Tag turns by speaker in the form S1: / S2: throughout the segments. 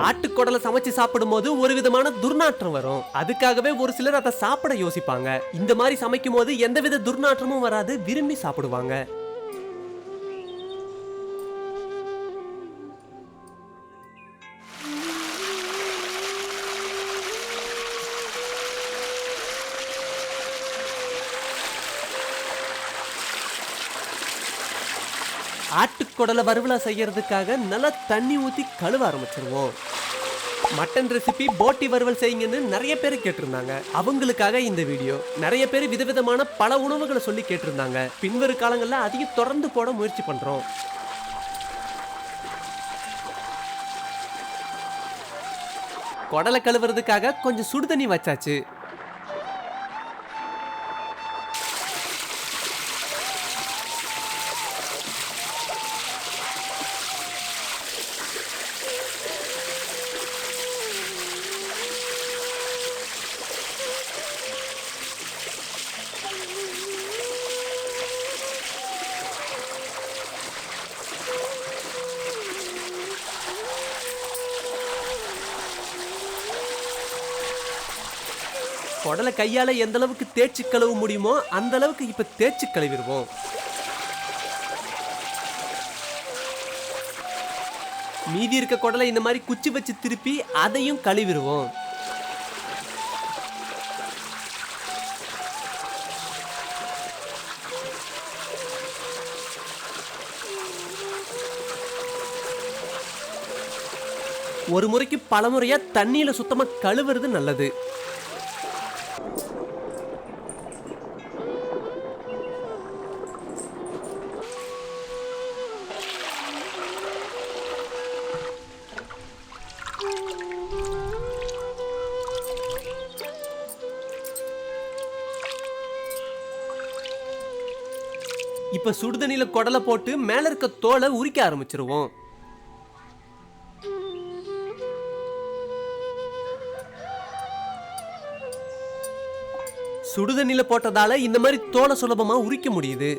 S1: ஆட்டுக்குடலை சமைச்சு சாப்பிடும் போது ஒரு விதமான துர்நாற்றம் வரும். அதுக்காகவே ஒரு சிலர் அதை சாப்பிட யோசிப்பாங்க. இந்த மாதிரி சமைக்கும் போது எந்தவித துர்நாற்றமும் வராது, விரும்பி சாப்பிடுவாங்க. ஆட்டுக்குடலை வறுவலா செய்யறதுக்காக நல்லா தண்ணி ஊற்றி கழுவ ஆரம்பிச்சிருவோம். மட்டன் ரெசிபி போட்டி வறுவல் செய்யுங்கன்னு நிறைய பேர் கேட்டிருந்தாங்க. அவங்களுக்காக இந்த வீடியோ. நிறைய பேர் விதவிதமான பல உணவுகளை சொல்லி கேட்டிருந்தாங்க. பின்வரும் காலங்களில் அதையும் தொடர்ந்து போட முயற்சி பண்றோம். குடலை கழுவுறதுக்காக கொஞ்சம் சுடுதண்ணி வச்சாச்சு. குடலை கையால எந்த அளவுக்கு தேய்ச்சி கழுவ முடியுமோ அந்த அளவுக்கு இப்ப தேய்ச்சி கழுவிடுவோம். மீதி இருக்க குடலை இந்த மாதிரி குச்சி வச்சு திருப்பி அதையும் கழுவிடுவோம். ஒரு முறைக்கு பல முறையா தண்ணியில சுத்தமா கழுவுறது நல்லது. இப்ப சுடுதண்ணில குடலை போட்டு மேல இருக்க தோலை உரிக்க ஆரம்பிச்சிருவோம். சுடுதண்ணில போட்டதால இந்த மாதிரி தோலை சுலபமா உரிக்க முடியுது.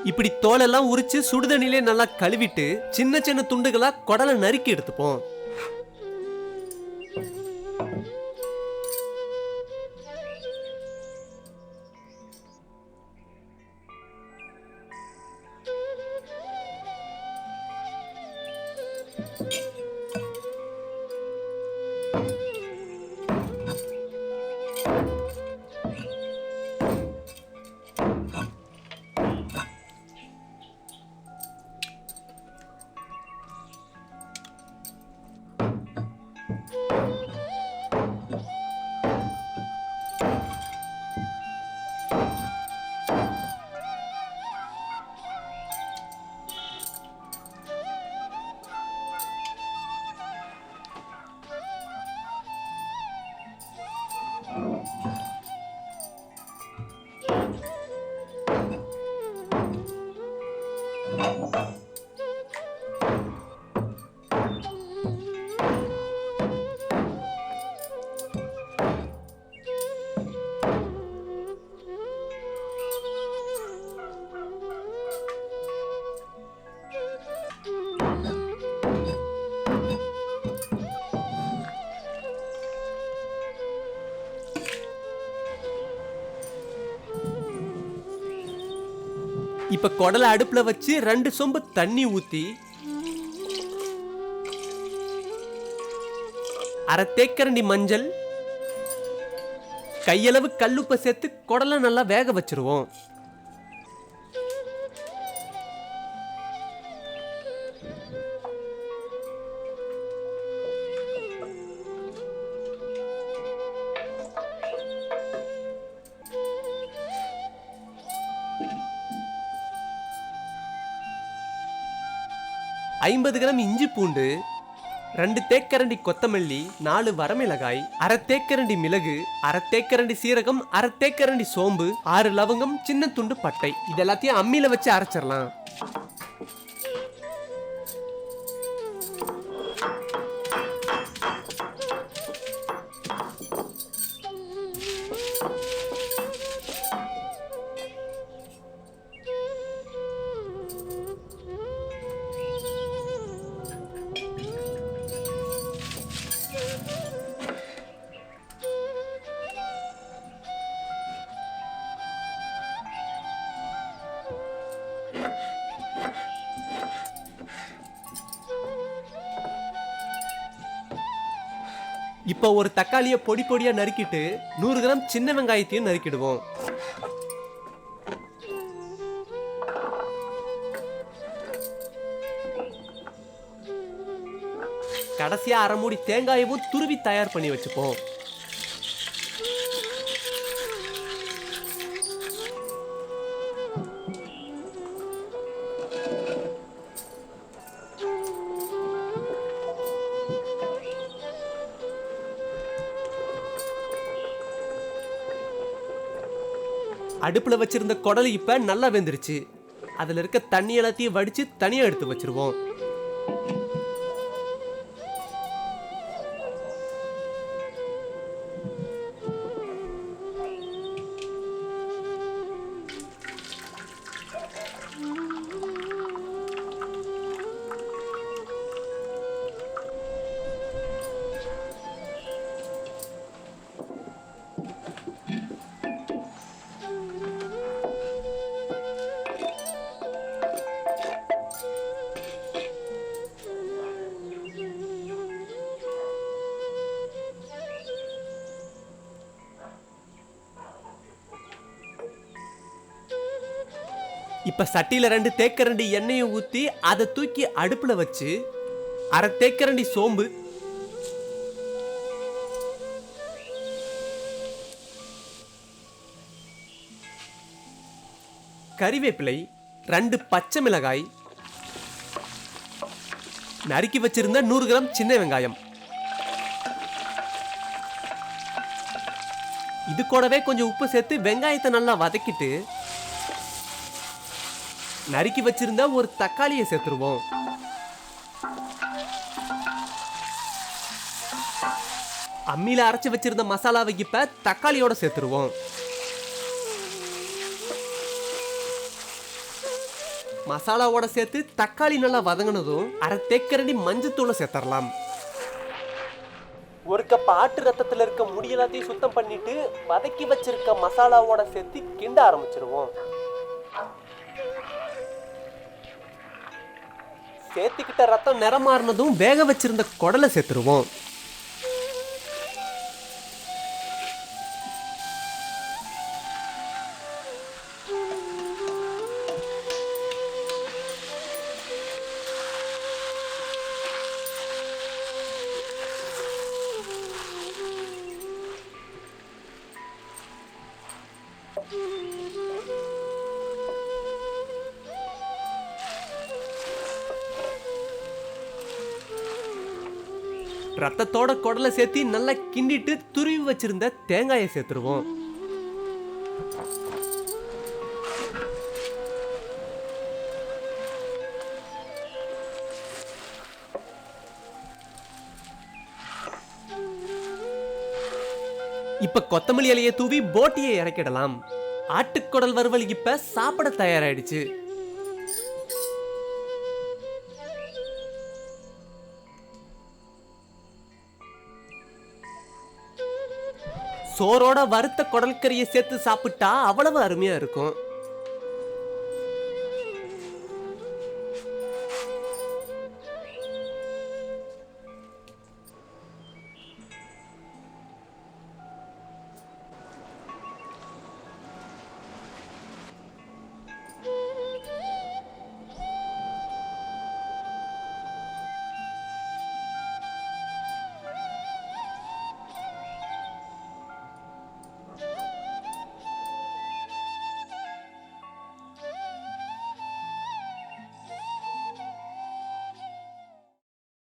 S1: இப்படி தோலெல்லாம் உரிச்சு சுடுதண்ணிலே நல்லா கழுவிட்டு சின்ன சின்ன துண்டுகளா குடலை நறுக்கி எடுத்துப்போம். இப்ப குடலை அடுப்புல வச்சு 2 சொம்பு தண்ணி ஊத்தி 1/2 தேக்கரண்டி மஞ்சள், கையளவு கல்லுப்பை சேர்த்து குடலை நல்லா வேக வச்சிருவோம். ஐம்பது கிராம் இஞ்சி பூண்டு, 2 தேக்கரண்டி கொத்தமல்லி, 4 வரமிளகாய், 1/2 தேக்கரண்டி மிளகு, 1/2 தேக்கரண்டி சீரகம், 1/2 தேக்கரண்டி சோம்பு, 6 லவங்கம், சின்ன துண்டு பட்டை. இது எல்லாத்தையும் அம்மியில வச்சு அரைச்சிடலாம். இப்போ ஒரு தக்காளியை பொடி பொடியா நறுக்கிட்டு 100 கிராம் சின்ன வெங்காயத்தையும் நறுக்கிடுவோம். கடைசியா அரை மூடி தேங்காயவும் துருவி தயார் பண்ணி வச்சுப்போம். அடுப்புல வச்சிருந்த குடல் இப்ப நல்லா வெந்துருச்சு. அதுல இருக்க தண்ணி எல்லாத்தையும் வடிச்சு தனியா எடுத்து வச்சிருவோம். இப்ப சட்டியில 2 தேக்கரண்டி எண்ணெயை ஊத்தி அதை தூக்கி அடுப்புல வச்சு அரை தேக்கரண்டி சோம்பு, கறிவேப்பிலை, 2 பச்சை மிளகாய், நறுக்கி வச்சிருந்த 100 கிராம் சின்ன வெங்காயம், இது கூடவே கொஞ்சம் உப்பு சேர்த்து வெங்காயத்தை நல்லா வதக்கிட்டு நறுக்கி வச்சிருந்த ஒரு தக்காளியை சேர்த்துருவோம். அம்மியில அரைச்சு வச்சிருந்த மசாலாவை இப்ப தக்காளியோட சேர்த்துருவோம். மசாலாவோட சேர்த்து தக்காளி நல்லா வதங்கினதும் அரை தேக்கரண்டி மஞ்சத்தூளை சேர்த்தரலாம். ஒரு கப் ஆட்டு ரத்தத்துல இருக்க முடி எல்லாத்தையும் சுத்தம் பண்ணிட்டு வதக்கி வச்சிருக்க மசாலாவோட சேர்த்து கிண்ட ஆரம்பிச்சிருவோம். சேர்த்துக்கிட்ட ரத்தம் நிறம் மாறினதும் வேக வச்சிருந்த குடலை சேர்த்துருவோம். ரத்தத்தோட குடலை சேர்த்து நல்லா கிண்டிட்டு துருவி வச்சிருந்த தேங்காயை சேர்த்துருவோம். இப்ப கொத்தமல்லி இலையை தூவி போட்டியை இறக்கிடலாம். ஆட்டுக்குடல் வறுவல் இப்ப சாப்பிட தயாராயிடுச்சு. சோரோட வறுத்த குடல் கறியை சேர்த்து சாப்பிட்டா அவ்வளவு அருமையா இருக்கும்.